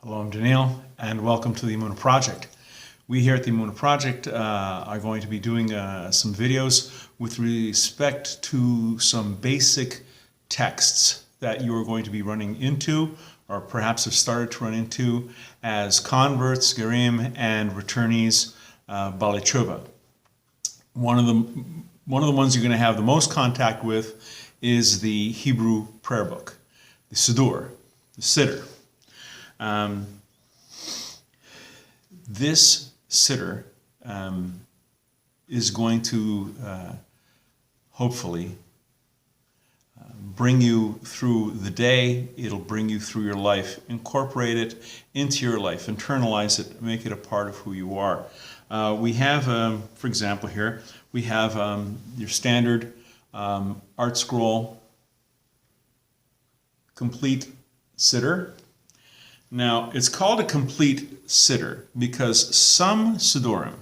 Hello, I'm Daniel, and welcome to the Emunah Project. We here at the Emunah Project are going to be doing some videos with respect to some basic texts that you are going to be running into, or perhaps have started to run into, as converts, Gerim, and returnees, Baalei Tshuva. One of the ones you're going to have the most contact with is the Hebrew prayer book, the Siddur, the Siddur. This Siddur is going to hopefully bring you through the day. It'll bring you through your life. Incorporate it into your life. Internalize it. Make it a part of who you are. We have, for example, here, we have your standard art scroll complete Siddur. Now, it's called a complete Siddur because some Siddurim,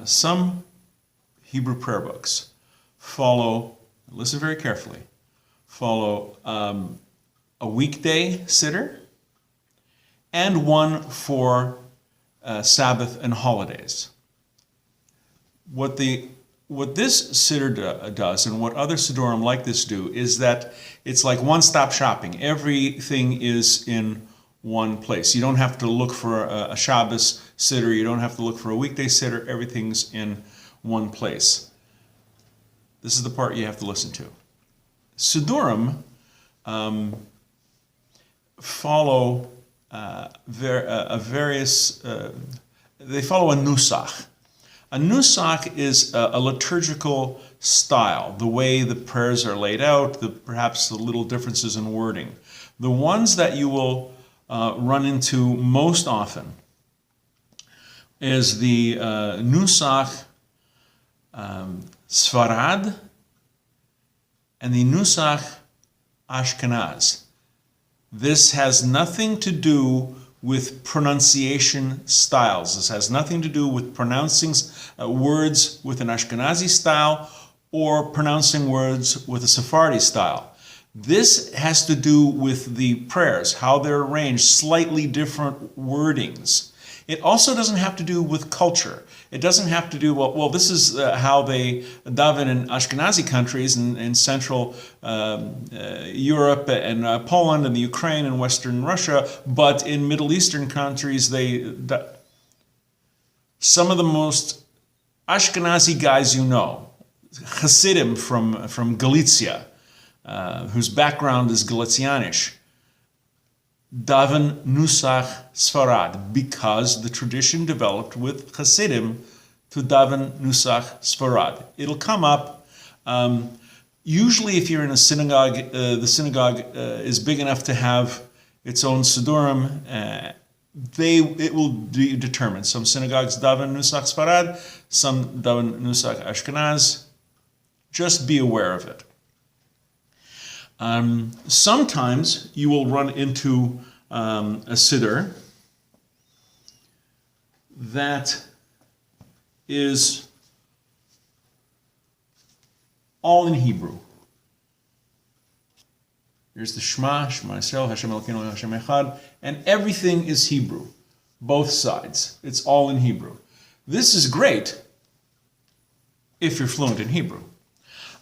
some Hebrew prayer books follow, listen very carefully, follow a weekday Siddur and one for Sabbath and holidays. What this Siddur does, and what other Siddurim like this do, is that it's like one-stop shopping. Everything is in one place. You don't have to look for a Shabbos Siddur. You don't have to look for a weekday Siddur. Everything's in one place. This is the part you have to listen to. Siddurim follow they follow a nusach. A nusach is a liturgical style, the way the prayers are laid out, perhaps the little differences in wording. The ones that you will run into most often is the nusach Sfarad and the nusach Ashkenaz. This has nothing to do with pronunciation styles. This has nothing to do with pronouncing words with an Ashkenazi style or pronouncing words with a Sephardi style. This has to do with the prayers, how they're arranged, slightly different wordings. It also doesn't have to do with culture. It doesn't have to do, well, this is how they daven in Ashkenazi countries in Central Europe and Poland and the Ukraine and Western Russia, but in Middle Eastern countries, some of the most Ashkenazi guys you know, Hasidim from Galicia, whose background is Galicianish, daven nusach Sfarad, because the tradition developed with Hasidim to daven nusach Sfarad. It'll come up. Usually if you're in a synagogue, the synagogue is big enough to have its own Siddurim. It will be determined. Some synagogues daven nusach Sfarad, some daven nusach Ashkenaz. Just be aware of it. Sometimes you will run into a Siddur that is all in Hebrew. Here's the Shema Yisrael, Hashem Elokeinu Hashem Echad, and everything is Hebrew, both sides. It's all in Hebrew. This is great if you're fluent in Hebrew.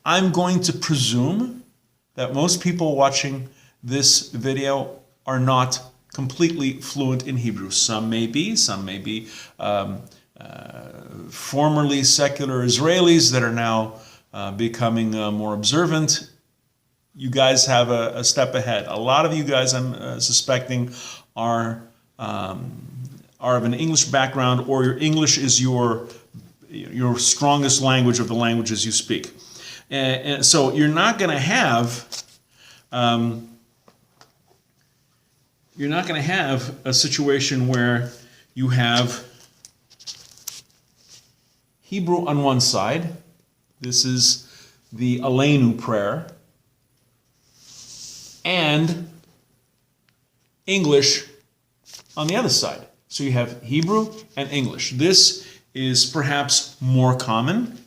I'm going to presume that most people watching this video are not completely fluent in Hebrew. Some may be formerly secular Israelis that are now becoming more observant. You guys have a step ahead. A lot of you guys, I'm suspecting, are of an English background, or your English is your strongest language of the languages you speak. And so you're not going to have a situation where you have Hebrew on one side. This is the Aleinu prayer, and English on the other side. So you have Hebrew and English. This is perhaps more common.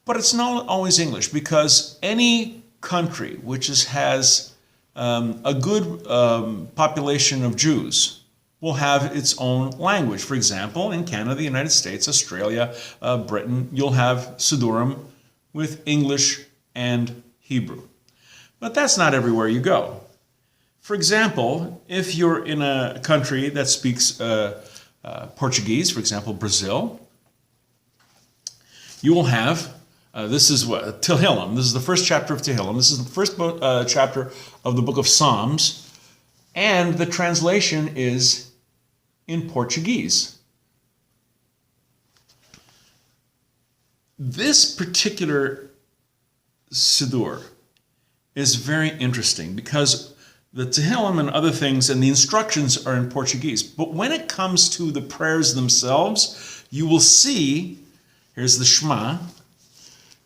But it's not always English, because any country which has a good population of Jews will have its own language. For example, in Canada, the United States, Australia, Britain, you'll have Siddurim with English and Hebrew. But that's not everywhere you go. For example, if you're in a country that speaks Portuguese, for example, Brazil, you will have, this is what, Tehillim. This is the first chapter of Tehillim. This is the first chapter of the book of Psalms. And the translation is in Portuguese. This particular Siddur is very interesting because the Tehillim and other things and the instructions are in Portuguese. But when it comes to the prayers themselves, you will see, here's the Shema,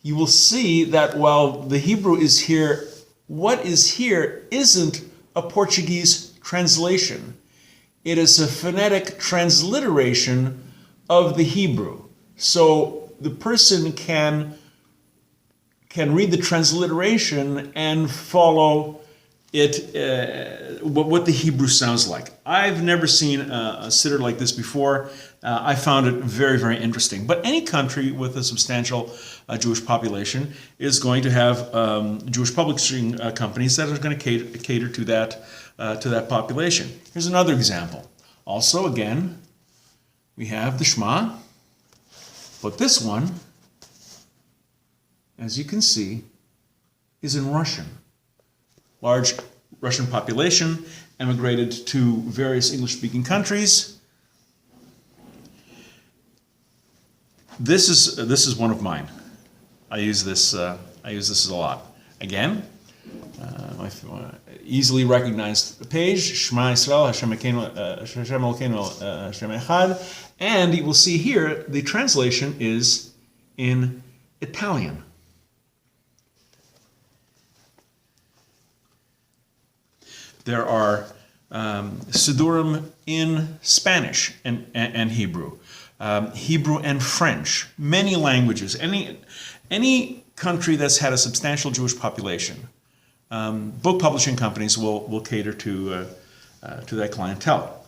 you will see that while the Hebrew is here, what is here isn't a Portuguese translation. It is a phonetic transliteration of the Hebrew. So the person can read the transliteration and follow it, what the Hebrew sounds like. I've never seen a siddur like this before. I found it very, very interesting. But any country with a substantial Jewish population is going to have Jewish publishing companies that are going to cater to that population. Here's another example. Also, again, we have the Shema, but this one, as you can see, is in Russian. Large Russian population emigrated to various English-speaking countries. This is one of mine. I use this a lot. Again, easily recognized page, Shema Yisrael, Hashem Elokeinu, Hashem Echad, and you will see here the translation is in Italian. There are Siddurim in Spanish and Hebrew, Hebrew and French, many languages. Any country that's had a substantial Jewish population, book publishing companies will cater to that clientele.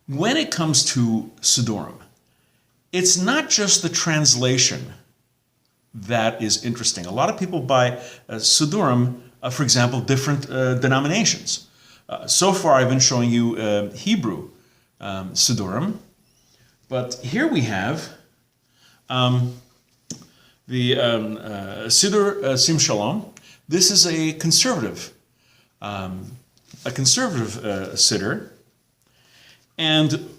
When it comes to Siddurim, it's not just the translation that is interesting. A lot of people buy Siddurim, for example, different denominations. So far, I've been showing you Hebrew Siddurim, but here we have the Siddur Sim Shalom. This is a conservative siddur, and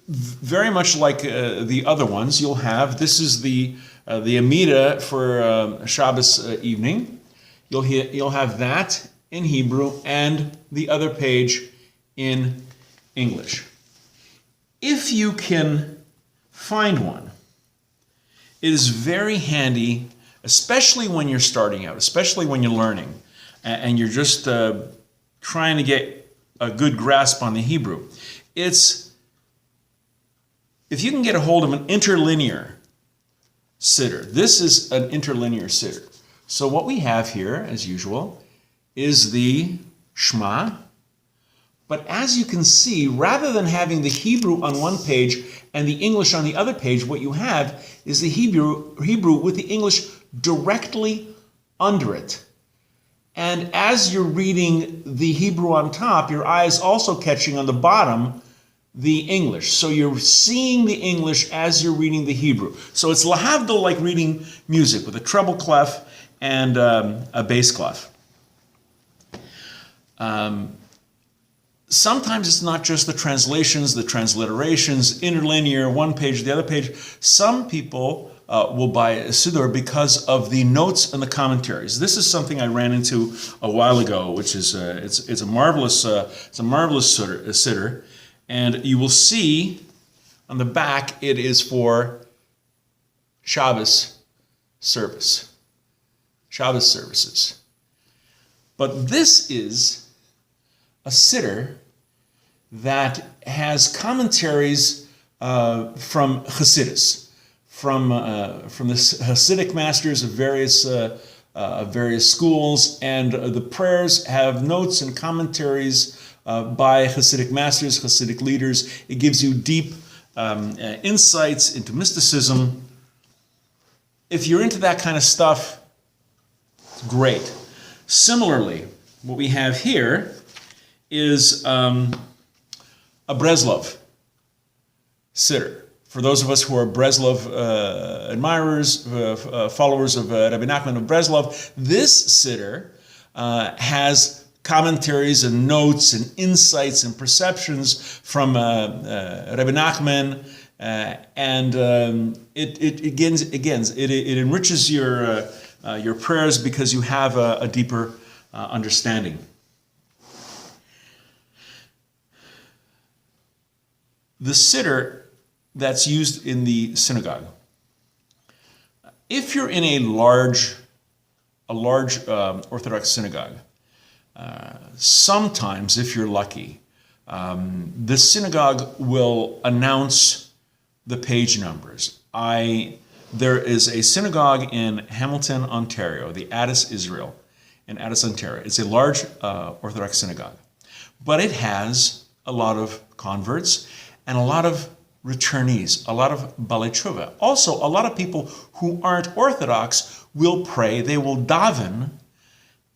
very much like the other ones, you'll have, this is the Amida for Shabbos evening. You'll have that in Hebrew and the other page in English. If you can find one, it is very handy, especially when you're starting out, especially when you're learning, and you're just trying to get a good grasp on the Hebrew. If you can get a hold of an interlinear siddur, this is an interlinear siddur. So what we have here, as usual, is the Shema. But as you can see, rather than having the Hebrew on one page and the English on the other page, what you have is the Hebrew with the English directly under it. And as you're reading the Hebrew on top, your eye is also catching on the bottom the English. So you're seeing the English as you're reading the Hebrew. So it's lahavdil, like reading music with a treble clef and a bass clef. Sometimes it's not just the translations, the transliterations, interlinear, one page, the other page. Some people will buy a siddur because of the notes and the commentaries. This is something I ran into a while ago, which is it's a marvelous siddur, and you will see on the back it is for Shabbos services. But this is a siddur that has commentaries from Chassidus, from the Hasidic masters of various schools, and the prayers have notes and commentaries by Hasidic masters, Hasidic leaders. It gives you deep insights into mysticism. If you're into that kind of stuff, it's great. Similarly, what we have here is a Breslav Sitter. For those of us who are Breslav admirers, followers of Rabbi Nachman of Breslav, this Siddur has commentaries and notes and insights and perceptions from Rabbi Nachman, and it enriches your prayers because you have a deeper understanding. The Siddur that's used in the synagogue. If you're in a large Orthodox synagogue, sometimes, if you're lucky, the synagogue will announce the page numbers. There is a synagogue in Hamilton, Ontario, the Addis Israel in Addis, Ontario. It's a large Orthodox synagogue, but it has a lot of converts and a lot of returnees, a lot of Baalei Tshuva. Also, a lot of people who aren't Orthodox will pray, they will daven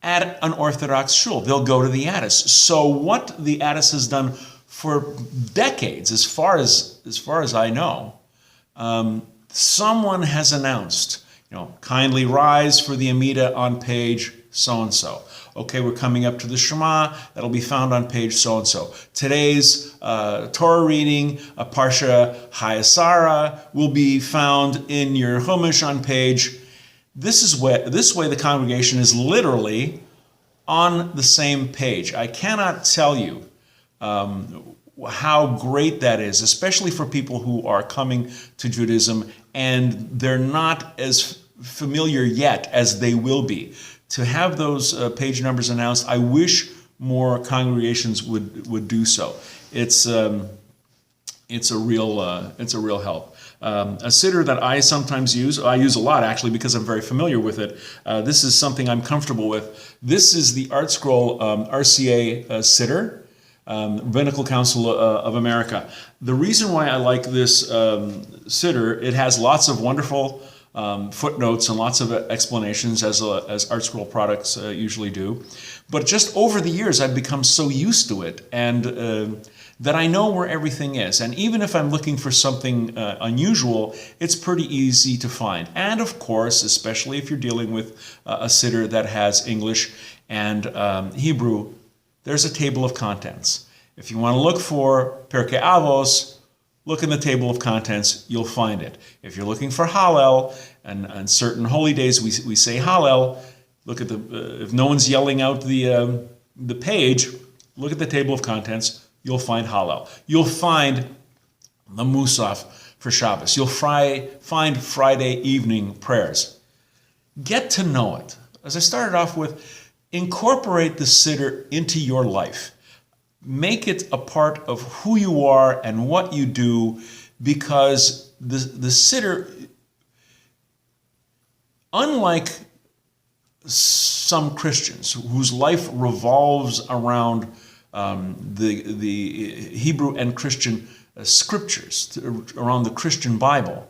at an Orthodox shul. They'll go to the Addis. So what the Addis has done for decades, as far as I know, someone has announced, kindly rise for the Amida on page so-and-so. Okay, we're coming up to the Shema, that'll be found on page so-and-so. Today's Torah reading, Parsha Hayasara, will be found in your Chumash on page. This way the congregation is literally on the same page. I cannot tell you how great that is, especially for people who are coming to Judaism and they're not as familiar yet as they will be. To have those page numbers announced, I wish more congregations would do so. It's a real help. A siddur that I sometimes use, I use a lot actually because I'm very familiar with it. This is something I'm comfortable with. This is the Art Scroll RCA Siddur, Rabbinical Council of America. The reason why I like this siddur, it has lots of wonderful footnotes and lots of explanations, as Art Scroll products usually do. But just over the years, I've become so used to it, and that I know where everything is. And even if I'm looking for something unusual, it's pretty easy to find. And of course, especially if you're dealing with a siddur that has English and Hebrew, there's a table of contents. If you want to look for Pirkei Avos, look in the table of contents, you'll find it. If you're looking for Hallel, and on certain holy days we say Hallel, look at if no one's yelling out the page, look at the table of contents, you'll find Hallel. You'll find the Musaf for Shabbos. You'll find Friday evening prayers. Get to know it. As I started off with, incorporate the Siddur into your life. Make it a part of who you are and what you do, because the Siddur, unlike some Christians whose life revolves around the Hebrew and Christian scriptures, around the Christian Bible,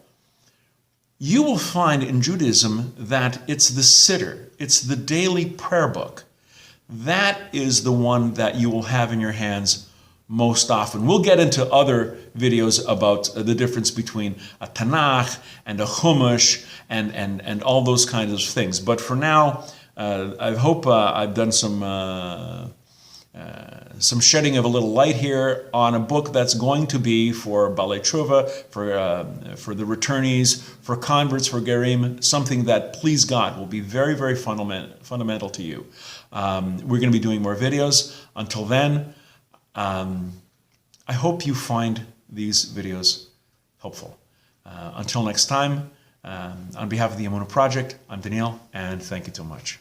you will find in Judaism that it's the Siddur, it's the daily prayer book. That is the one that you will have in your hands most often. We'll get into other videos about the difference between a Tanakh and a Chumash and all those kinds of things. But for now, I hope I've done some shedding of a little light here on a book that's going to be for Baalei Tshuva, for the returnees, for converts, for Gerim, something that, please God, will be very, very fundamental to you. We're going to be doing more videos. Until then, I hope you find these videos helpful. Until next time, on behalf of the Emunah Project, I'm Daniel, and thank you so much.